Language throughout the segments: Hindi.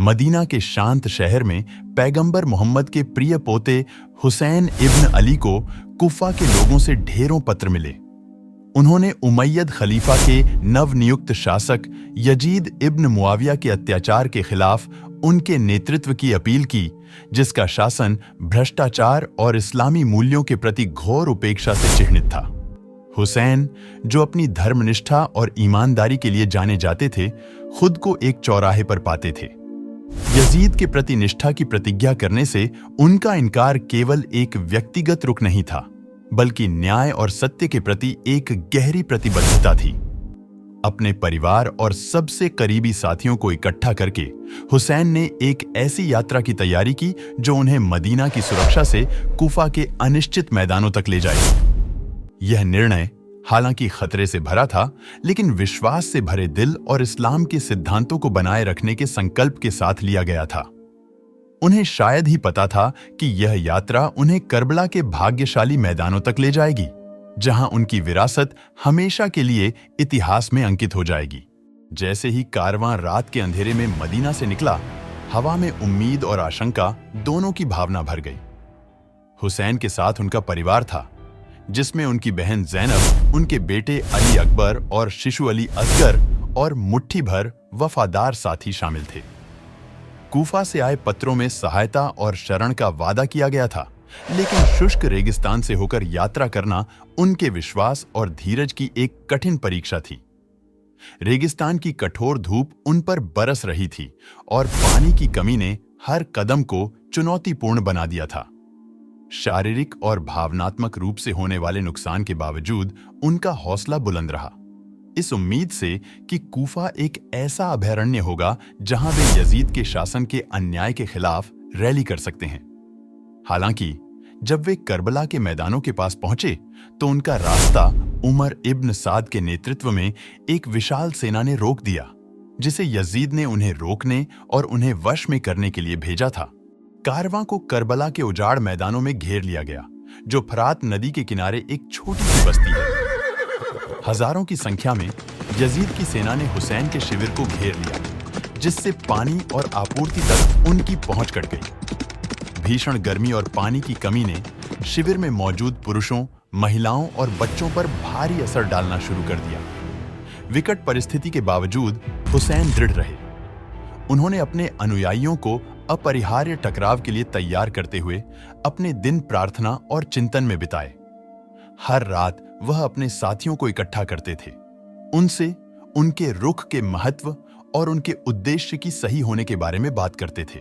मदीना के शांत शहर में पैगंबर मोहम्मद के प्रिय पोते हुसैन इब्न अली को कुफा के लोगों से ढेरों पत्र मिले। उन्होंने उमैयद खलीफा के नवनियुक्त शासक यजीद इब्न मुआविया के अत्याचार के खिलाफ उनके नेतृत्व की अपील की, जिसका शासन भ्रष्टाचार और इस्लामी मूल्यों के प्रति घोर उपेक्षा से चिह्नित था। हुसैन, जो अपनी धर्मनिष्ठा और ईमानदारी के लिए जाने जाते थे, खुद को एक चौराहे पर पाते थे। यजीद के प्रति निष्ठा की प्रतिज्ञा करने से उनका इनकार केवल एक व्यक्तिगत रुख नहीं था, बल्कि न्याय और सत्य के प्रति एक गहरी प्रतिबद्धता थी। अपने परिवार और सबसे करीबी साथियों को इकट्ठा करके हुसैन ने एक ऐसी यात्रा की तैयारी की जो उन्हें मदीना की सुरक्षा से कुफा के अनिश्चित मैदानों तक ले जाएगी। यह निर्णय हालांकि खतरे से भरा था, लेकिन विश्वास से भरे दिल और इस्लाम के सिद्धांतों को बनाए रखने के संकल्प के साथ लिया गया था। उन्हें शायद ही पता था कि यह यात्रा उन्हें करबला के भाग्यशाली मैदानों तक ले जाएगी, जहां उनकी विरासत हमेशा के लिए इतिहास में अंकित हो जाएगी। जैसे ही कारवां रात के अंधेरे में मदीना से निकला, हवा में उम्मीद और आशंका दोनों की भावना भर गई। हुसैन के साथ उनका परिवार था, जिसमें उनकी बहन ज़ैनब, उनके बेटे अली अकबर और शिशु अली असगर और मुट्ठी भर वफादार साथी शामिल थे। कूफा से आए पत्रों में सहायता और शरण का वादा किया गया था, लेकिन शुष्क रेगिस्तान से होकर यात्रा करना उनके विश्वास और धीरज की एक कठिन परीक्षा थी। रेगिस्तान की कठोर धूप उन पर बरस रही थी और पानी की कमी ने हर कदम को चुनौतीपूर्ण बना दिया था। शारीरिक और भावनात्मक रूप से होने वाले नुकसान के बावजूद उनका हौसला बुलंद रहा, इस उम्मीद से कि कूफा एक ऐसा अभयारण्य होगा जहां वे यजीद के शासन के अन्याय के खिलाफ रैली कर सकते हैं। हालांकि जब वे करबला के मैदानों के पास पहुंचे, तो उनका रास्ता उमर इब्न साद के नेतृत्व में एक विशाल सेना ने रोक दिया, जिसे यजीद ने उन्हें रोकने और उन्हें वश में करने के लिए भेजा था। कारवां को करबला के उजाड़ मैदानों में घेर लिया गया, जो फरात नदी के किनारे एक छोटी सी बस्ती है। हजारों की संख्या में यजीद की सेना ने हुसैन के शिविर को घेर लिया, जिससे पानी और आपूर्ति तक उनकी पहुंच कट गई। भीषण गर्मी और पानी की कमी ने शिविर में मौजूद पुरुषों, महिलाओं और बच्चों पर भारी असर डालना शुरू कर दिया। विकट परिस्थिति के बावजूद हुसैन दृढ़ रहे। उन्होंने अपने अनुयायियों को अपरिहार्य टकराव के लिए तैयार करते हुए अपने दिन प्रार्थना और चिंतन में बिताए। हर रात वह अपने साथियों को इकट्ठा करते थे, उनसे उनके रुख के महत्व और उनके उद्देश्य की सही होने के बारे में बात करते थे।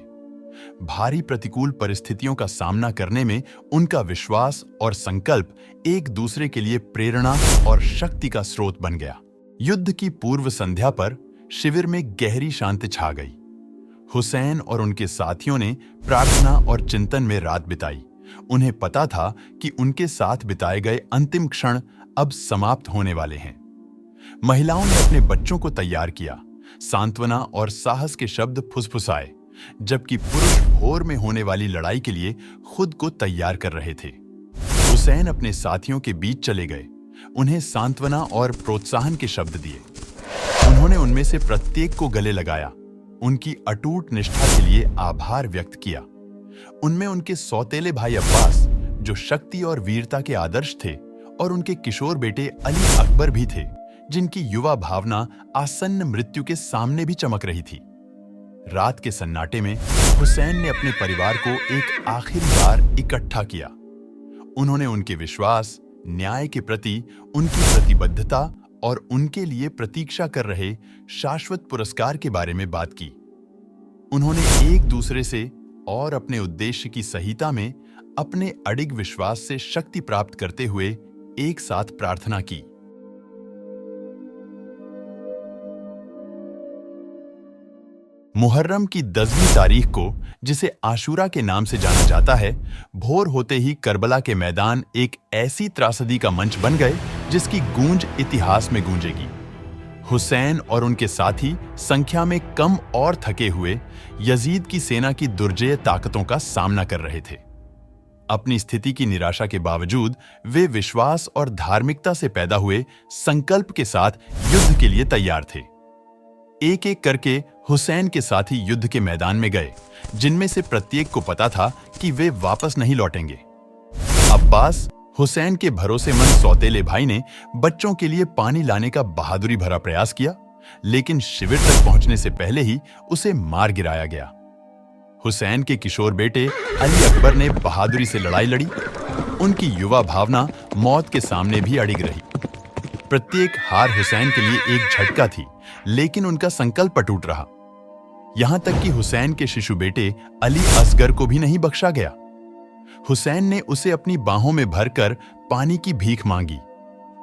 भारी प्रतिकूल परिस्थितियों का सामना करने में उनका विश्वास और संकल्प एक दूसरे के लिए प्रेरणा और शक्ति का स्रोत बन गया। युद्ध की पूर्व संध्या पर शिविर में गहरी शांति छा गई। हुसैन और उनके साथियों ने प्रार्थना और चिंतन में रात बिताई। उन्हें पता था कि उनके साथ बिताए गए अंतिम क्षण अब समाप्त होने वाले हैं। महिलाओं ने अपने बच्चों को तैयार किया, सांत्वना और साहस के शब्द फुसफुसाए, जबकि पुरुष भोर में होने वाली लड़ाई के लिए खुद को तैयार कर रहे थे। हुसैन अपने साथियों के बीच चले गए, उन्हें सांत्वना और प्रोत्साहन के शब्द दिए। उन्होंने उनमें से प्रत्येक को गले लगाया, उनकी अटूट निष्ठा के लिए आभार व्यक्त किया। उनमें उनके सौतेले भाई अब्बास, जो शक्ति और वीरता के आदर्श थे, और उनके किशोर बेटे अली अकबर भी थे, जिनकी युवा भावना आसन्न मृत्यु के सामने भी चमक रही थी। रात के सन्नाटे में हुसैन ने अपने परिवार को एक आखिरी बार इकट्ठा किया। उन्होंने उनके विश्वास, न्याय के प्रति उनकी प्रतिबद्धता और उनके लिए प्रतीक्षा कर रहे शाश्वत पुरस्कार के बारे में बात की। उन्होंने एक दूसरे से और अपने उद्देश्य की सहीता में अपने अडिग विश्वास से शक्ति प्राप्त करते हुए एक साथ प्रार्थना की। मुहर्रम की 10वीं तारीख को, जिसे आशूरा के नाम से जाना जाता है, भोर होते ही करबला के मैदान एक ऐसी त्रासदी का मंच बन गए जिसकी गूंज इतिहास में गूंजेगी। हुसैन और उनके साथी संख्या में कम और थके हुए यजीद की सेना की दुर्जेय ताकतों का सामना कर रहे थे। अपनी स्थिति की निराशा के बावजूद वे विश्वास और धार्मिकता से पैदा हुए संकल्प के साथ युद्ध के लिए तैयार थे। एक एक करके हुसैन के साथी युद्ध के मैदान में गए, जिनमें से प्रत्येक को पता था कि वे वापस नहीं लौटेंगे। अब्बास, हुसैन के भरोसेमंद सौतेले भाई, ने बच्चों के लिए पानी लाने का बहादुरी भरा प्रयास किया, लेकिन शिविर तक पहुंचने से पहले ही उसे मार गिराया गया। हुसैन के किशोर बेटे अली अकबर ने बहादुरी से लड़ाई लड़ी। उनकी युवा भावना मौत के सामने भी अडिग रही। प्रत्येक हार हुसैन के लिए एक झटका थी, लेकिन उनका संकल्प अटूट रहा। यहां तक कि हुसैन के शिशु बेटे अली असगर को भी नहीं बख्शा गया। हुसैन ने उसे अपनी बाहों में भरकर पानी की भीख मांगी।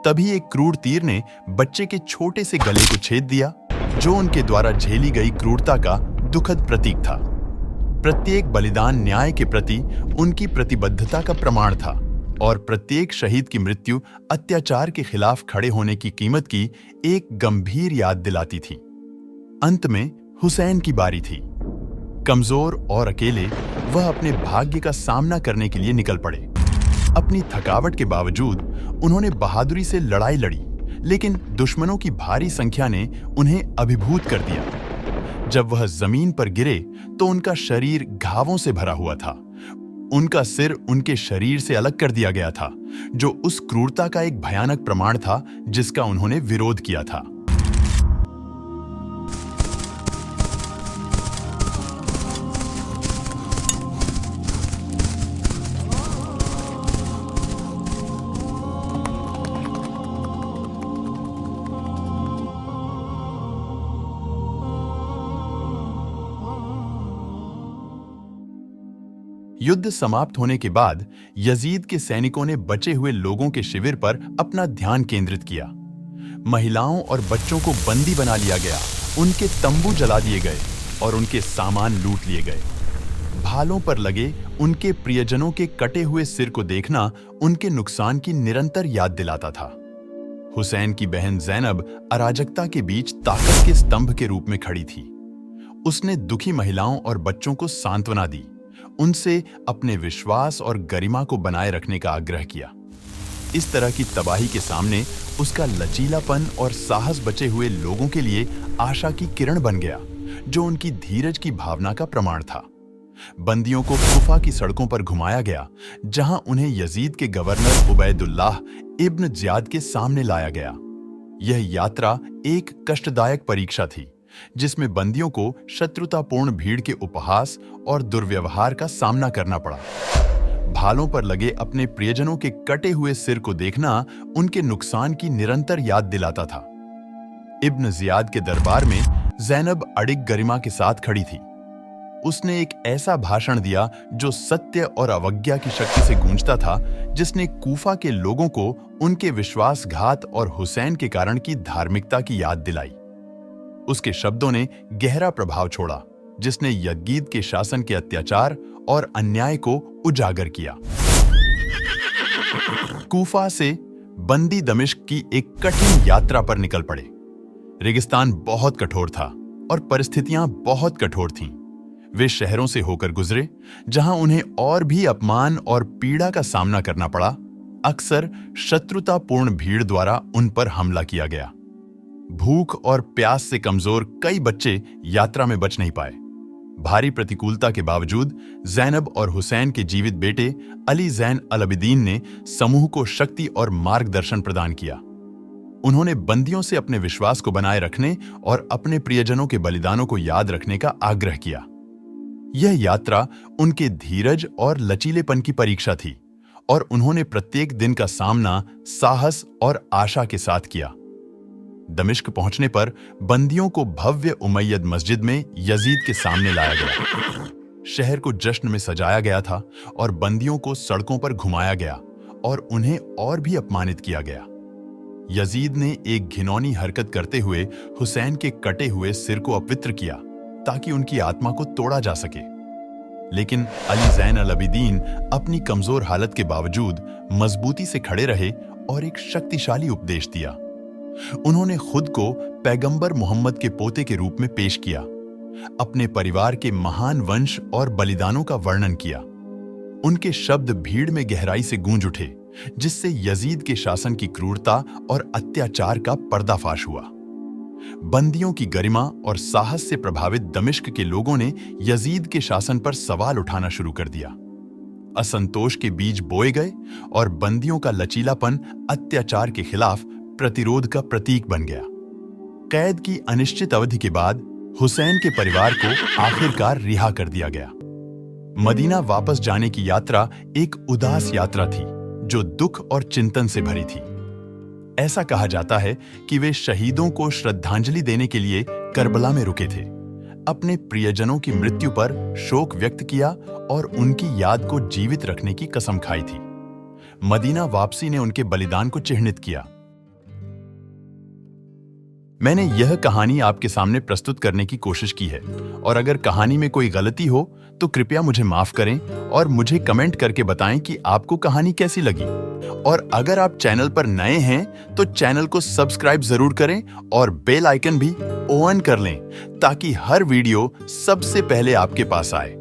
तभी एक क्रूर तीर ने बच्चे के छोटे से गले को छेद दिया, जो उनके द्वारा झेली गई क्रूरता का दुखद प्रतीक था। प्रत्येक बलिदान न्याय के प्रति उनकी प्रतिबद्धता का प्रमाण था, और प्रत्येक शहीद की मृत्यु अत्याचार के खिलाफ खड़े होने की कीमत की एक गंभीर याद दिलाती थी। अंत में हुसैन की बारी थी। कमजोर और अकेले वह अपने भाग्य का सामना करने के लिए निकल पड़े। अपनी थकावट के बावजूद उन्होंने बहादुरी से लड़ाई लड़ी, लेकिन दुश्मनों की भारी संख्या ने उन्हें अभिभूत कर दिया। जब वह जमीन पर गिरे तो उनका शरीर घावों से भरा हुआ था। उनका सिर उनके शरीर से अलग कर दिया गया था, जो उस क्रूरता का एक भयानक प्रमाण था जिसका उन्होंने विरोध किया था। युद्ध समाप्त होने के बाद यजीद के सैनिकों ने बचे हुए लोगों के शिविर पर अपना ध्यान केंद्रित किया। महिलाओं और बच्चों को बंदी बना लिया गया, उनके तंबू जला दिए गए और उनके सामान लूट लिए गए। भालों पर लगे उनके प्रियजनों के कटे हुए सिर को देखना उनके नुकसान की निरंतर याद दिलाता था। हुसैन की बहन ज़ैनब अराजकता के बीच ताकत के स्तंभ के रूप में खड़ी थी। उसने दुखी महिलाओं और बच्चों को सांत्वना दी, उनसे अपने विश्वास और गरिमा को बनाए रखने का आग्रह किया। इस तरह की तबाही के सामने उसका लचीलापन और साहस बचे हुए लोगों के लिए आशा की किरण बन गया, जो उनकी धीरज की भावना का प्रमाण था। बंदियों को कुफा की सड़कों पर घुमाया गया, जहां उन्हें यजीद के गवर्नर उबैदुल्लाह इब्न ज़ियाद के सामने लाया गया। यह यात्रा एक कष्टदायक परीक्षा थी, जिसमें बंदियों को शत्रुतापूर्ण भीड़ के उपहास और दुर्व्यवहार का सामना करना पड़ा। भालों पर लगे अपने प्रियजनों के कटे हुए सिर को देखना उनके नुकसान की निरंतर याद दिलाता था। इब्न ज़ियाद के दरबार में ज़ैनब अडिग गरिमा के साथ खड़ी थी। उसने एक ऐसा भाषण दिया जो सत्य और अवज्ञा की शक्ति से गूंजता था, जिसने कूफा के लोगों को उनके विश्वासघात और हुसैन के कारण की धार्मिकता की याद दिलाई। उसके शब्दों ने गहरा प्रभाव छोड़ा, जिसने यज़ीद के शासन के अत्याचार और अन्याय को उजागर किया। कूफा से बंदी दमिश्क की एक कठिन यात्रा पर निकल पड़े। रेगिस्तान बहुत कठोर था और परिस्थितियां बहुत कठोर थीं। वे शहरों से होकर गुजरे, जहां उन्हें और भी अपमान और पीड़ा का सामना करना पड़ा। अक्सर शत्रुतापूर्ण भीड़ द्वारा उन पर हमला किया गया। भूख और प्यास से कमजोर कई बच्चे यात्रा में बच नहीं पाए। भारी प्रतिकूलता के बावजूद ज़ैनब और हुसैन के जीवित बेटे अली ज़ैन अल-अबिदीन ने समूह को शक्ति और मार्गदर्शन प्रदान किया। उन्होंने बंदियों से अपने विश्वास को बनाए रखने और अपने प्रियजनों के बलिदानों को याद रखने का आग्रह किया। यह यात्रा उनके धीरज और लचीलेपन की परीक्षा थी, और उन्होंने प्रत्येक दिन का सामना साहस और आशा के साथ किया। दमिश्क पहुंचने पर बंदियों को भव्य उमैयद मस्जिद में यजीद के सामने लाया गया। शहर को जश्न में सजाया गया था और बंदियों को सड़कों पर घुमाया गया और उन्हें और भी अपमानित किया गया। यजीद ने एक घिनौनी हरकत करते हुए हुसैन के कटे हुए सिर को अपवित्र किया, ताकि उनकी आत्मा को तोड़ा जा सके। लेकिन अली ज़ैन अल-अबिदीन अपनी कमजोर हालत के बावजूद मजबूती से खड़े रहे और एक शक्तिशाली उपदेश दिया। उन्होंने खुद को पैगंबर मोहम्मद के पोते के रूप में पेश किया, अपने परिवार के महान वंश और बलिदानों का वर्णन किया। उनके शब्द भीड़ में गहराई से गूंज उठे, जिससे यजीद के शासन की क्रूरता और अत्याचार का पर्दाफाश हुआ। बंदियों की गरिमा और साहस से प्रभावित दमिश्क के लोगों ने यजीद के शासन पर सवाल उठाना शुरू कर दिया। असंतोष के बीज बोए गए और बंदियों का लचीलापन अत्याचार के खिलाफ प्रतिरोध का प्रतीक बन गया। कैद की अनिश्चित अवधि के बाद हुसैन के परिवार को आखिरकार रिहा कर दिया गया। मदीना वापस जाने की यात्रा एक उदास यात्रा थी जो दुख और चिंतन से भरी थी। ऐसा कहा जाता है कि वे शहीदों को श्रद्धांजलि देने के लिए करबला में रुके थे, अपने प्रियजनों की मृत्यु पर शोक व्यक्त किया और उनकी याद को जीवित रखने की कसम खाई थी। मदीना वापसी ने उनके बलिदान को चिह्नित किया। मैंने यह कहानी आपके सामने प्रस्तुत करने की कोशिश की है और अगर कहानी में कोई गलती हो तो कृपया मुझे माफ करें और मुझे कमेंट करके बताएं कि आपको कहानी कैसी लगी। और अगर आप चैनल पर नए हैं तो चैनल को सब्सक्राइब जरूर करें और बेल आइकन भी ऑन कर लें ताकि हर वीडियो सबसे पहले आपके पास आए।